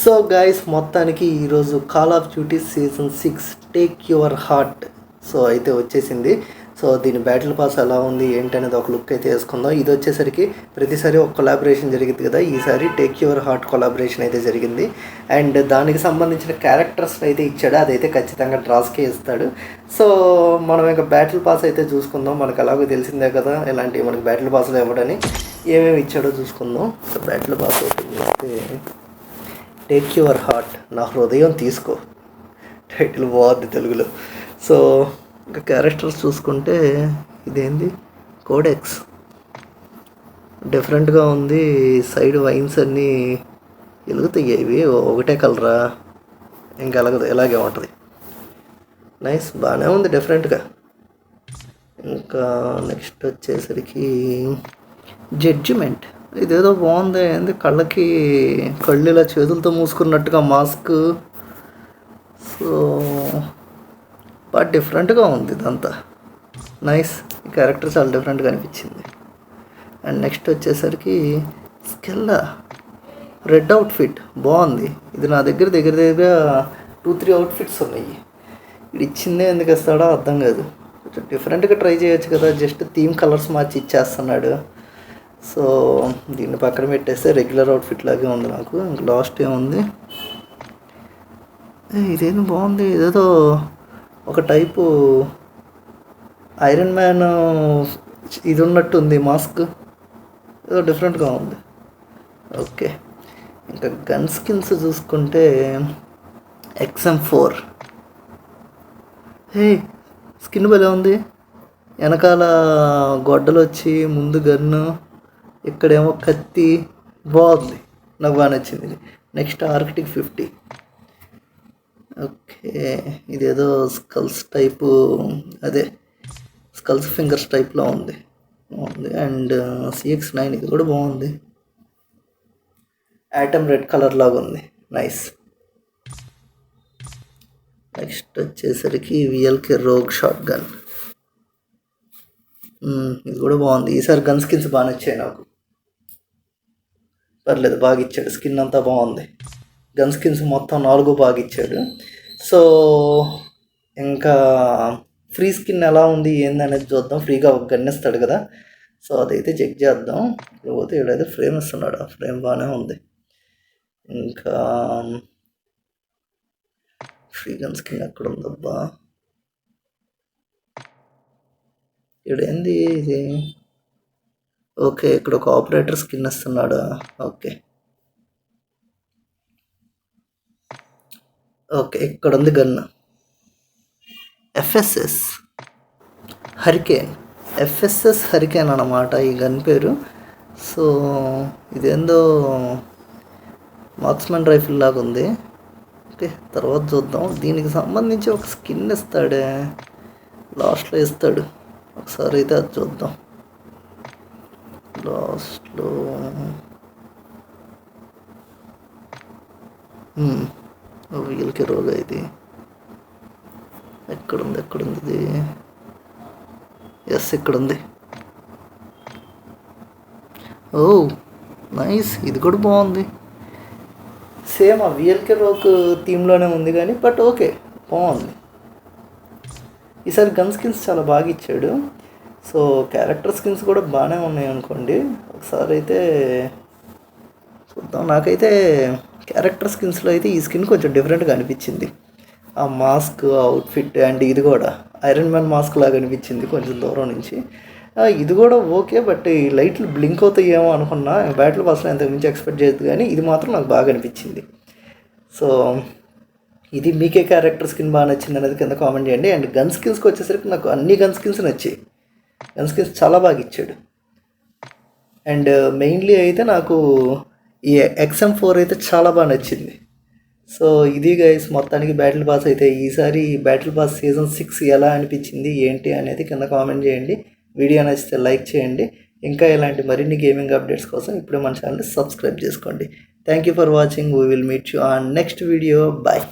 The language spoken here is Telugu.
సో గైస్ మొత్తానికి ఈరోజు call of duty season 6 take your heart so అయితే వచ్చేసింది. సో దీని బ్యాటిల్ పాస్ ఎలా ఉంది ఏంటి అనేది ఒక లుక్ అయితే వేసుకుందాం. ఇది వచ్చేసరికి ప్రతిసారి ఒక కొలాబరేషన్ జరిగింది కదా, ఈసారి టేక్ యువర్ హార్ట్ కొలాబరేషన్ అయితే జరిగింది. అండ్ దానికి సంబంధించిన క్యారెక్టర్స్ అయితే ఇచ్చాడు, అదైతే ఖచ్చితంగా డ్రాస్కే ఇస్తాడు. సో మనం ఇంకా బ్యాటిల్ పాస్ అయితే చూసుకుందాం. మనకు ఎలాగో తెలిసిందే కదా ఇలాంటివి మనకి బ్యాటిల్ పాస్లో ఇవ్వడని, ఏమేమి ఇచ్చాడో చూసుకుందాం. సో బ్యాటిల్ పాస్ ఓపెన్ చేస్తే టేక్ యువర్ హార్ట్, నా హృదయం తీసుకో, టైటిల్ బాగుంది తెలుగులో. సో ఇంకా క్యారెక్టర్స్ చూసుకుంటే ఇదేంది కోడెక్స్, డిఫరెంట్గా ఉంది. సైడ్ వైన్స్ అన్నీ వెలుగుతాయి, ఇవి ఒకటే కలరా, ఇంకా ఎలాగదు ఇలాగే ఉంటుంది. నైస్, బాగానే ఉంది డిఫరెంట్గా. ఇంకా నెక్స్ట్ వచ్చేసరికి జడ్జిమెంట్, ఇదేదో బాగుంది. ఏంది కళ్ళకి కళ్ళు ఇలా చేతులతో మూసుకున్నట్టుగా మాస్క్. సో బాగా డిఫరెంట్గా ఉంది ఇదంతా. నైస్, ఈ క్యారెక్టర్ చాలా డిఫరెంట్గా అనిపించింది. అండ్ నెక్స్ట్ వచ్చేసరికి స్కెల్లా రెడ్ అవుట్ఫిట్ బాగుంది. ఇది నా దగ్గర 2-3 అవుట్ఫిట్స్ ఉన్నాయి. ఇది ఇచ్చిందే ఎందుకు ఇస్తాడో అర్థం కాదు. కొంచెం డిఫరెంట్గా ట్రై చేయొచ్చు కదా, జస్ట్ థీమ్ కలర్స్ మార్చి ఇచ్చేస్తున్నాడు. సో దీన్ని పక్కన పెట్టేస్తే రెగ్యులర్ అవుట్ఫిట్ లాగే ఉంది నాకు. ఇంకా లాస్ట్ ఏముంది, ఇదేదో బాగుంది. ఇదేదో ఒక టైపు ఐరన్ మ్యాన్ ఇది ఉన్నట్టుంది మాస్క్, ఏదో డిఫరెంట్గా ఉంది. ఓకే, ఇంకా గన్ స్కిన్స్ చూసుకుంటే XM4, స్కిన్ భలే ఉంది. వెనకాల గొడ్డలు వచ్చి ముందు గన్ను, ఇక్కడేమో కత్తి, బాగుంది, నాకు బాగా నచ్చింది. Next Arctic 50. ఓకే, ఇదేదో స్కల్స్ టైపు, అదే స్కల్స్ ఫింగర్స్ టైప్లో ఉంది. అండ్ CX9 ఇది కూడా బాగుంది. యాటమ్ రెడ్ కలర్ లాగా ఉంది, నైస్. నెక్స్ట్ వచ్చేసరికి VLK రోగ్ షాట్ గన్, ఇది కూడా బాగుంది. ఈసారి గన్ స్కిన్స్ బాగా నచ్చాయి నాకు, పర్లేదు బాగా ఇచ్చాడు. స్కిన్ అంతా బాగుంది, గన్ స్కిన్స్ మొత్తం 4 బాగా ఇచ్చాడు. సో ఇంకా ఫ్రీ స్కిన్ ఎలా ఉంది ఏందనేది చూద్దాం. ఫ్రీగా ఒక గన్ ఇస్తాడు కదా, సో అదైతే చెక్ చేద్దాం. ఇప్పుడు పోతే ఏడైతే ఫ్రేమ్ ఇస్తున్నాడు, ఆ ఫ్రేమ్ బాగానే ఉంది. ఇంకా ఫ్రీ గన్ స్కిన్ ఎక్కడ ఉందబ్బా, ఇక్కడేంది ఇది. ఓకే, ఇక్కడ ఒక ఆపరేటర్ స్కిన్ ఇస్తున్నాడు. ఓకే ఓకే, ఇక్కడ ఉంది gun, FSS hurricane, FSS hurricane అన్నమాట ఈ గన్ పేరు. సో ఇదేందో మార్క్స్మెన్ రైఫిల్ లాగా ఉంది. ఓకే, తర్వాత చూద్దాం. దీనికి సంబంధించి ఒక స్కిన్ ఇస్తాడే, లాస్ట్లో ఇస్తాడు. ఒకసారి అయితే అది చూద్దాం. లాస్ట్లో VLK రోగ్, ఇది ఎక్కడుంది ఇది, ఎస్ ఇక్కడ ఉంది. ఓ నైస్, ఇది కూడా బాగుంది. సేమ్ ఆ VLK రోగ్ థీమ్లోనే ఉంది కానీ బట్ ఓకే బాగుంది. ఈసారి గన్ స్కిన్స్ చాలా బాగా ఇచ్చాడు. సో క్యారెక్టర్ స్కిన్స్ కూడా బాగానే ఉన్నాయి అనుకోండి. ఒకసారి అయితే చూద్దాం. నాకైతే క్యారెక్టర్ స్కిన్స్లో అయితే ఈ స్కిన్ కొంచెం డిఫరెంట్గా అనిపించింది. ఆ మాస్క్, అవుట్ఫిట్, అండ్ ఇది కూడా ఐరన్ మ్యాన్ మాస్క్ లాగా అనిపించింది కొంచెం దూరం నుంచి. ఇది కూడా ఓకే, బట్ ఈ లైట్లు బ్లింక్ అవుతాయేమో అనుకున్నా. బ్యాటిల్ పాస్లో ఎంత మించి ఎక్స్పెక్ట్ చేయదు, కానీ ఇది మాత్రం నాకు బాగా అనిపించింది. సో ఇది మీకే క్యారెక్టర్ స్కిన్ బాగా నచ్చింది అనేది కింద కామెంట్ చేయండి. అండ్ గన్ స్కిన్స్కి వచ్చేసరికి నాకు అన్ని గన్ స్కిన్స్ నచ్చాయి. గన్ స్కిన్స్ చాలా బాగా ఇచ్చాడు. అండ్ మెయిన్లీ అయితే నాకు ఈ XM4 అయితే చాలా బాగా నచ్చింది. సో ఇది గైస్ మొత్తానికి బ్యాటిల్ పాస్ అయితే. ఈసారి బ్యాటిల్ పాస్ సీజన్ 6 ఎలా అనిపించింది ఏంటి అనేది కింద కామెంట్ చేయండి. వీడియో నచ్చితే లైక్ చేయండి. ఇంకా ఇలాంటి మరిన్ని గేమింగ్ అప్డేట్స్ కోసం ఇప్పుడే మన ఛానల్ని సబ్స్క్రైబ్ చేసుకోండి. Thank you for watching. We will meet you on next video. Bye.